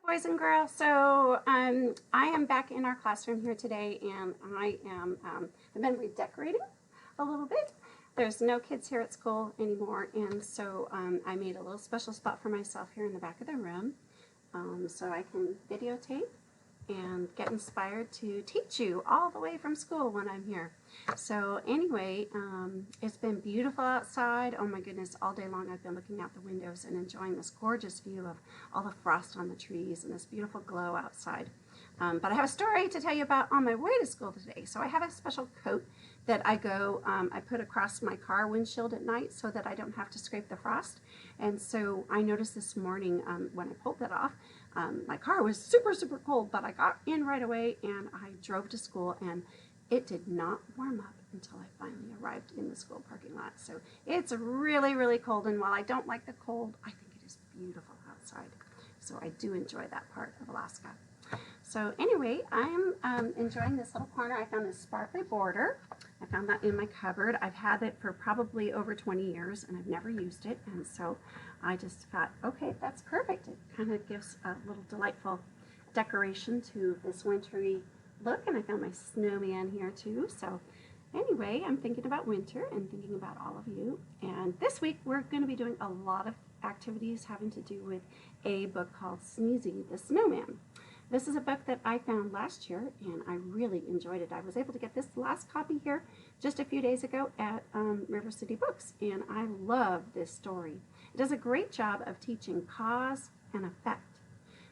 Boys and girls. I am back in our classroom here today, and I've been redecorating a little bit. There's no kids here at school anymore, and so I made a little special spot for myself here in the back of the room, so I can videotape and get inspired to teach you all the way from school when I'm here. So anyway, it's been beautiful outside. Oh my goodness, all day long I've been looking out the windows and enjoying this gorgeous view of all the frost on the trees and this beautiful glow outside. But I have a story to tell you about on my way to school today. So I have a special coat that I put across my car windshield at night so that I don't have to scrape the frost. And so I noticed this morning when I pulled that off, my car was super cold, but I got in right away and I drove to school, and it did not warm up until I finally arrived in the school parking lot. So it's really cold, and while I don't like the cold, I think it is beautiful outside. So I do enjoy that part of Alaska. So anyway, I'm enjoying this little corner. I found this sparkly border. I found that in my cupboard. I've had it for probably over 20 years and I've never used it. And so I just thought, okay, that's perfect. It kind of gives a little delightful decoration to this wintry look. And I found my snowman here too. So anyway, I'm thinking about winter and thinking about all of you. And this week we're going to be doing a lot of activities having to do with a book called Sneezy the Snowman. This is a book that I found last year, and I really enjoyed it. I was able to get this last copy here just a few days ago at River City Books, and I love this story. It does a great job of teaching cause and effect.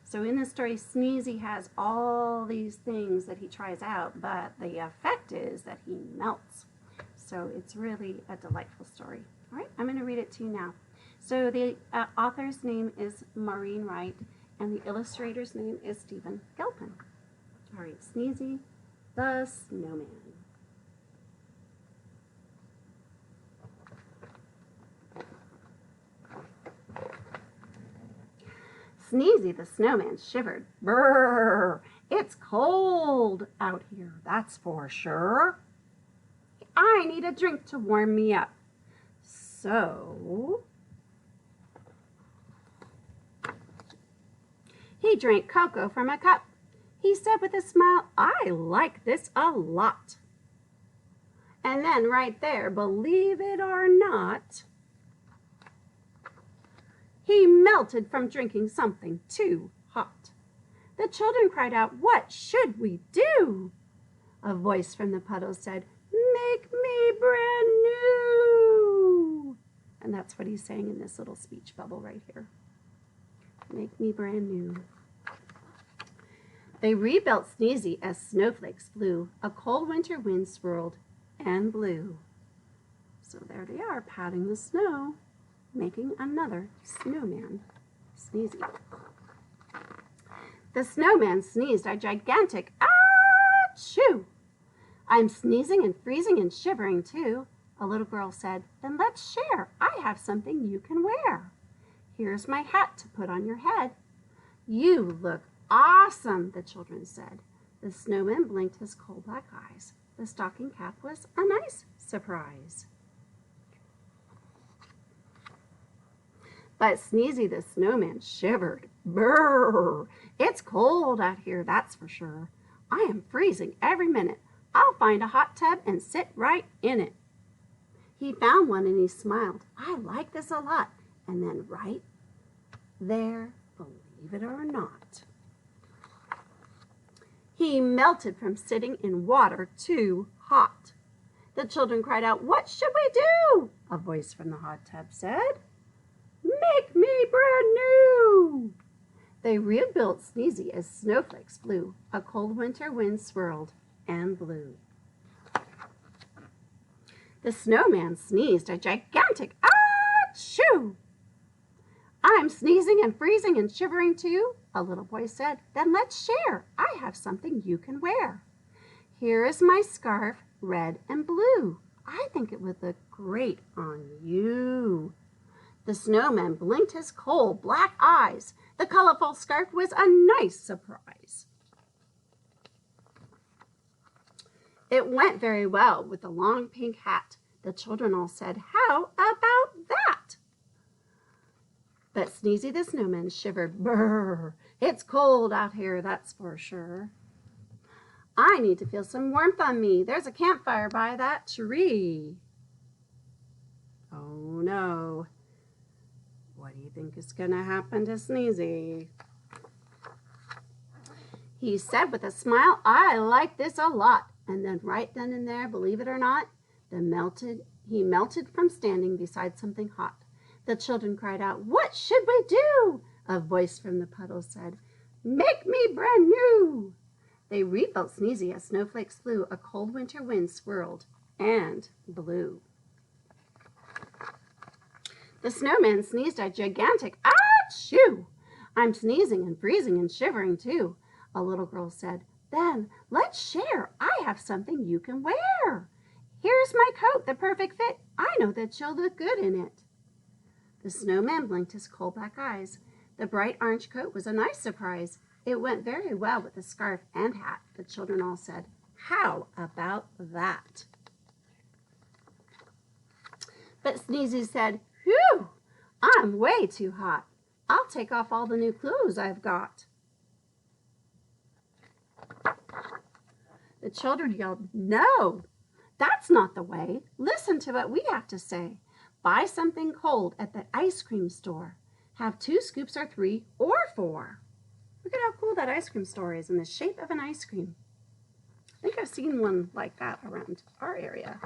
So in this story, Sneezy has all these things that he tries out, but the effect is that he melts. So it's really a delightful story. All right, I'm going to read it to you now. So the author's name is Maureen Wright, and the illustrator's name is Stephen Gilpin. All right, Sneezy the Snowman. Sneezy the Snowman shivered. Brrr! It's cold out here, that's for sure. I need a drink to warm me up. So he drank cocoa from a cup. He said with a smile, I like this a lot. And then right there, believe it or not, he melted from drinking something too hot. The children cried out, what should we do? A voice from the puddle said, make me brand new. And that's what he's saying in this little speech bubble right here. Make me brand new. They rebuilt Sneezy as snowflakes flew. A cold winter wind swirled and blew. So there they are, patting the snow, making another snowman, Sneezy. The snowman sneezed a gigantic achoo. I'm sneezing and freezing and shivering too. A little girl said, then let's share. I have something you can wear. Here's my hat to put on your head. You look awesome, the children said. The snowman blinked his coal black eyes. The stocking cap was a nice surprise. But Sneezy the Snowman shivered. Brrr! It's cold out here, that's for sure. I am freezing every minute. I'll find a hot tub and sit right in it. He found one and he smiled. I like this a lot. And then right there, believe it or not, he melted from sitting in water too hot. The children cried out, what should we do? A voice from the hot tub said, make me brand new. They rebuilt Sneezy as snowflakes flew. A cold winter wind swirled and blew. The snowman sneezed a gigantic achoo. I'm sneezing and freezing and shivering too, a little boy said. Then let's share. I have something you can wear. Here is my scarf, red and blue. I think it would look great on you. The snowman blinked his coal black eyes. The colorful scarf was a nice surprise. It went very well with the long pink hat. The children all said, how about that? But Sneezy the snowman shivered. Brr, it's cold out here, that's for sure. I need to feel some warmth on me. There's a campfire by that tree. Oh no. What do you think is going to happen to Sneezy? He said with a smile, I like this a lot. And then right then and there, believe it or not, he melted from standing beside something hot. The children cried out, what should we do? A voice from the puddle said, make me brand new. They rebuilt Sneezy as snowflakes flew. A cold winter wind swirled and blew. The snowman sneezed a gigantic achoo. I'm sneezing and freezing and shivering too. A little girl said, then let's share. I have something you can wear. Here's my coat, the perfect fit. I know that you'll look good in it. The snowman blinked his coal black eyes. The bright orange coat was a nice surprise. It went very well with the scarf and hat. The children all said, how about that? But Sneezy said, phew, I'm way too hot. I'll take off all the new clothes I've got. The children yelled, no, that's not the way. Listen to what we have to say. Buy something cold at the ice cream store. Have 2 scoops or 3 or 4. Look at how cool that ice cream store is in the shape of an ice cream. I think I've seen one like that around our area.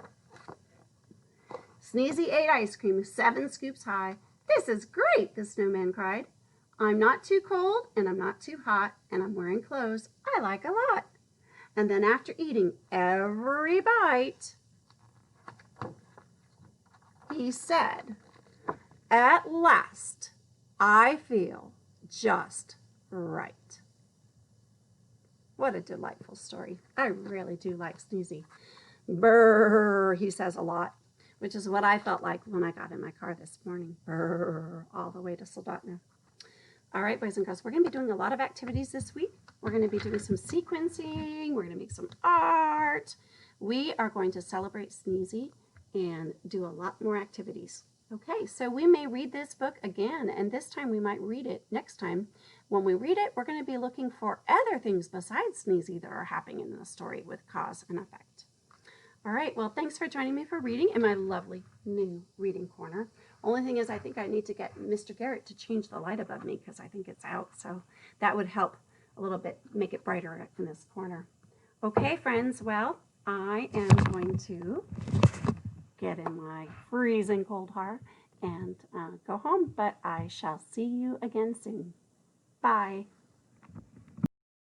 Sneezy ate ice cream 7 scoops high. This is great, the snowman cried. I'm not too cold and I'm not too hot and I'm wearing clothes I like a lot. And then after eating every bite, he said, at last, I feel just right. What a delightful story. I really do like Sneezy. Brrr, he says a lot, which is what I felt like when I got in my car this morning. Brrr, all the way to Soldotna. All right, boys and girls, we're going to be doing a lot of activities this week. We're going to be doing some sequencing. We're going to make some art. We are going to celebrate Sneezy and do a lot more activities. Okay, so we may read this book again, and this time we might read it next time. When we read it, we're going to be looking for other things besides Sneezy that are happening in the story with cause and effect. All right, well, thanks for joining me for reading in my lovely new reading corner. Only thing is I think I need to get Mr. Garrett to change the light above me because I think it's out, so that would help a little bit, make it brighter in this corner. Okay, friends, well, I am going to get in my freezing cold car and go home, but I shall see you again soon. Bye.